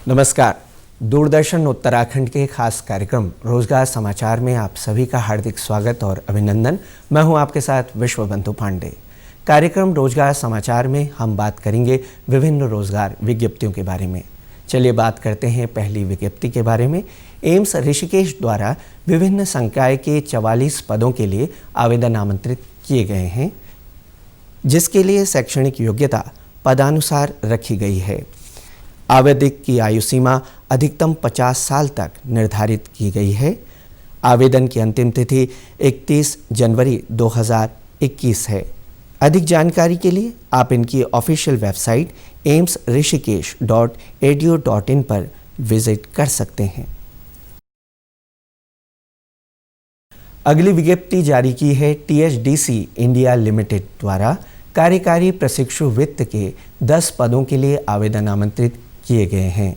नमस्कार। दूरदर्शन उत्तराखंड के खास कार्यक्रम रोजगार समाचार में आप सभी का हार्दिक स्वागत और अभिनंदन। मैं हूं आपके साथ विश्वबंधु पांडे। कार्यक्रम रोजगार समाचार में हम बात करेंगे विभिन्न रोजगार विज्ञप्तियों के बारे में। चलिए बात करते हैं पहली विज्ञप्ति के बारे में। एम्स ऋषिकेश द्वारा विभिन्न संकाय के 44 पदों के लिए आवेदन आमंत्रित किए गए हैं, जिसके लिए शैक्षणिक योग्यता पदानुसार रखी गई है। आवेदक की आयु सीमा अधिकतम 50 साल तक निर्धारित की गई है। आवेदन की अंतिम तिथि 31 जनवरी 2021 है। अधिक जानकारी के लिए आप इनकी ऑफिशियल वेबसाइट amsrishikesh.edu.in पर विजिट कर सकते हैं। अगली विज्ञप्ति जारी की है THDC इंडिया लिमिटेड द्वारा। कार्यकारी प्रशिक्षु वित्त के 10 पदों के लिए आवेदन आमंत्रित किए गए हैं,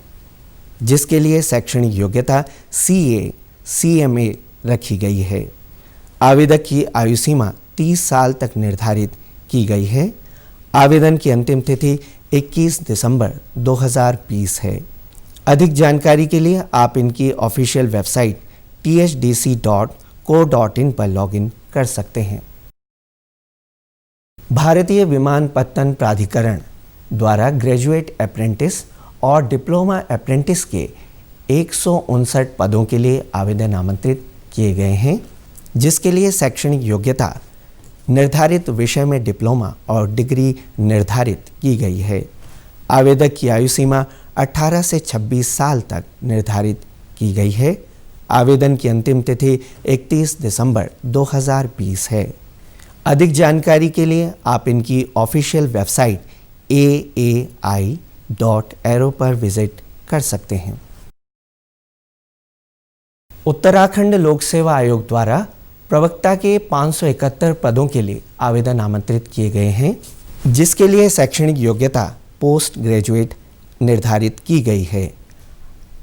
जिसके लिए शैक्षणिक योग्यता CA CMA रखी गई है। आवेदक की आयु सीमा 30 साल तक निर्धारित की गई है। आवेदन की अंतिम तिथि 21 दिसंबर 2020 है। अधिक जानकारी के लिए आप इनकी ऑफिशियल वेबसाइट thdc.co.in पर लॉगिन कर सकते हैं। भारतीय विमानपत्तन प्राधिकरण द्वारा ग्रेजुएट अप्रेंटिस और डिप्लोमा अप्रेंटिस के 159 पदों के लिए आवेदन आमंत्रित किए गए हैं, जिसके लिए शैक्षणिक योग्यता निर्धारित विषय में डिप्लोमा और डिग्री निर्धारित की गई है। आवेदक की आयु सीमा 18 से 26 साल तक निर्धारित की गई है। आवेदन की अंतिम तिथि 31 दिसंबर 2020 है। अधिक जानकारी के लिए आप इनकी ऑफिशियल वेबसाइट aai.aero पर विजिट कर सकते हैं। उत्तराखंड लोक सेवा आयोग द्वारा प्रवक्ता के 571 पदों के लिए आवेदन आमंत्रित किए गए हैं, जिसके लिए शैक्षणिक योग्यता पोस्ट ग्रेजुएट निर्धारित की गई है।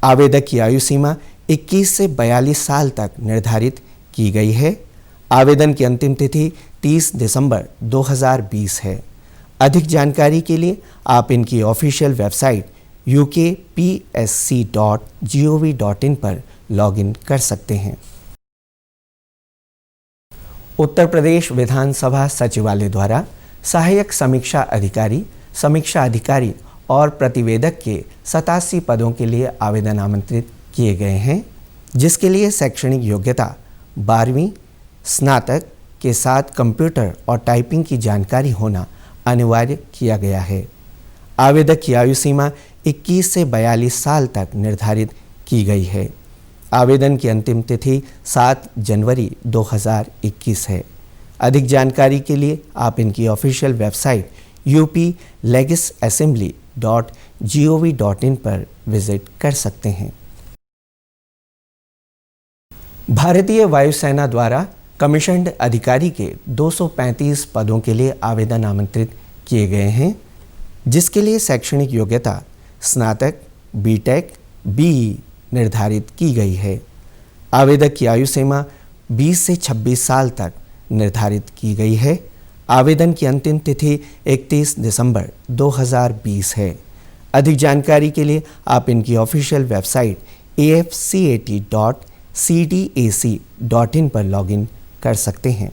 आवेदक की आयु सीमा 21 से 42 साल तक निर्धारित की गई है। आवेदन की अंतिम तिथि 30 दिसंबर 2020 है। अधिक जानकारी के लिए आप इनकी ऑफिशियल वेबसाइट ukpsc.gov.in पर लॉगिन कर सकते हैं। उत्तर प्रदेश विधानसभा सचिवालय द्वारा सहायक समीक्षा अधिकारी और प्रतिवेदक के 87 पदों के लिए आवेदन आमंत्रित किए गए हैं, जिसके लिए शैक्षणिक योग्यता 12वीं स्नातक के साथ कंप्यूटर और टाइपिंग की जानकारी होना अनिवार्य किया गया है। आवेदक की आयु सीमा 21 से 42 साल तक निर्धारित की गई है। आवेदन की अंतिम तिथि 7 जनवरी 2021 है। अधिक जानकारी के लिए आप इनकी ऑफिशियल वेबसाइट uplegisassembly.gov.in पर विजिट कर सकते हैं। भारतीय वायुसेना द्वारा कमीशन्ड अधिकारी के 235 पदों के लिए आवेदन आमंत्रित किए गए हैं, जिसके लिए शैक्षणिक योग्यता स्नातक BTech BE निर्धारित की गई है। आवेदक की आयु सीमा 20 से 26 साल तक निर्धारित की गई है। आवेदन की अंतिम तिथि 31 दिसंबर 2020 है। अधिक जानकारी के लिए आप इनकी ऑफिशियल वेबसाइट afcat.cdac.in पर लॉगिन कर सकते हैं।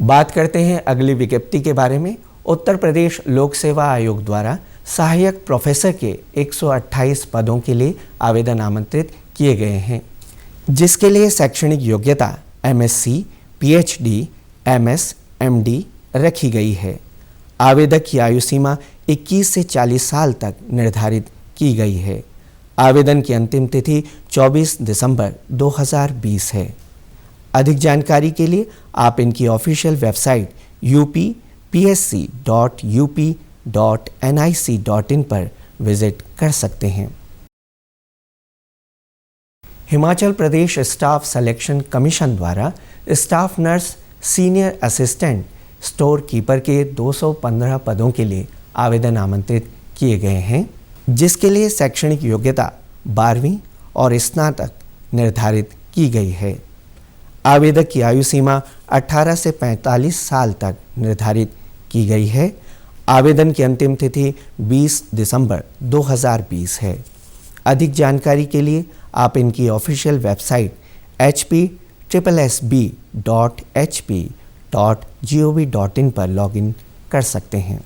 बात करते हैं अगली विज्ञप्ति के बारे में। उत्तर प्रदेश लोक सेवा आयोग द्वारा सहायक प्रोफेसर के 128 पदों के लिए आवेदन आमंत्रित किए गए हैं, जिसके लिए शैक्षणिक योग्यता MSc PhD MS MD रखी गई है। आवेदक की आयु सीमा 21 से 40 साल तक निर्धारित की गई है। आवेदन की अंतिम तिथि 24 दिसंबर 2020 है। अधिक जानकारी के लिए आप इनकी ऑफिशियल वेबसाइट upsc.up.nic.in पर विजिट कर सकते हैं। Himachal Pradesh staff selection commission द्वारा staff nurse senior assistant store keeper के 215 पदों के लिए आवेदन आमंत्रित किए गए हैं, जिसके लिए शैक्षणिक योग्यता 12वीं और स्नातक निर्धारित की गई है। आवेदक की आयु सीमा 18 से 45 साल तक निर्धारित की गई है। आवेदन की अंतिम तिथि 20 दिसंबर 2020 है। अधिक जानकारी के लिए आप इनकी ऑफिशियल वेबसाइट hpssb.hp.gov.in पर लॉगिन कर सकते हैं।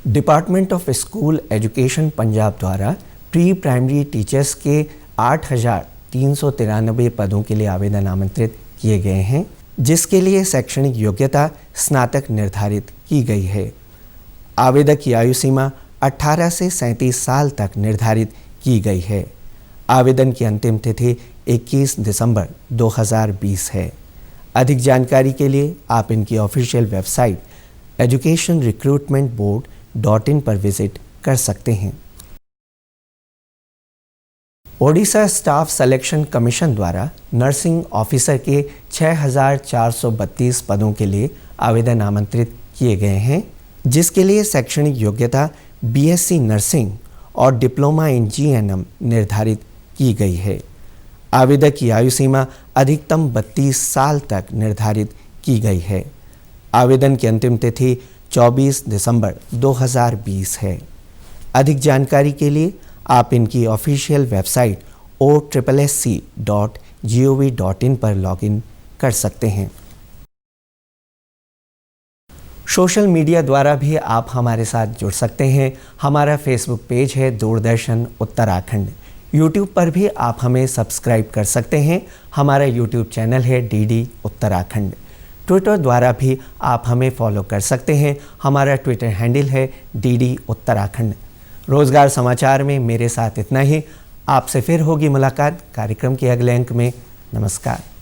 Department of school education Punjab द्वारा प्री प्राइमरी टीचर्स के 8,393 पदों के लिए आवेदन आमंत्रित किए गए हैं, जिसके लिए शैक्षणिक योग्यता स्नातक निर्धारित की गई है। आवेदक की आयु सीमा 18 से 37 साल तक निर्धारित की गई है। आवेदन की अंतिम तिथि 21 दिसंबर 2020 है। अधिक जानकारी के लिए आप इनकी ऑफिशियल वेबसाइट educationrecruitmentboard.in पर विजिट कर सकते हैं। ओडिशा स्टाफ सिलेक्शन कमीशन द्वारा नर्सिंग ऑफिसर के 6,432 पदों के लिए आवेदन आमंत्रित किए गए हैं, जिसके लिए शैक्षणिक योग्यता बीएससी नर्सिंग और डिप्लोमा इन जीएनएम निर्धारित की गई है। आवेदक की आयु सीमा अधिकतम 32 साल तक निर्धारित की गई है। आवेदन की अंतिम तिथि 24 दिसंबर 2020 है। अधिक जानकारी के लिए आप इनकी ऑफिशियल वेबसाइट ossc.gov.in पर लॉगिन कर सकते हैं। सोशल मीडिया द्वारा भी आप हमारे साथ जुड़ सकते हैं। हमारा फेसबुक पेज है दूरदर्शन उत्तराखंड। यूट्यूब पर भी आप हमें सब्सक्राइब कर सकते हैं। हमारा यूट्यूब चैनल है डीडी उत्तराखंड। ट्विटर द्वारा भी आप हमें फॉलो कर सकते हैं। हमारा ट्विटर हैंडल है डीडी उत्तराखंड। रोजगार समाचार में मेरे साथ इतना ही। आपसे फिर होगी मुलाकात कार्यक्रम के अगले अंक में। नमस्कार।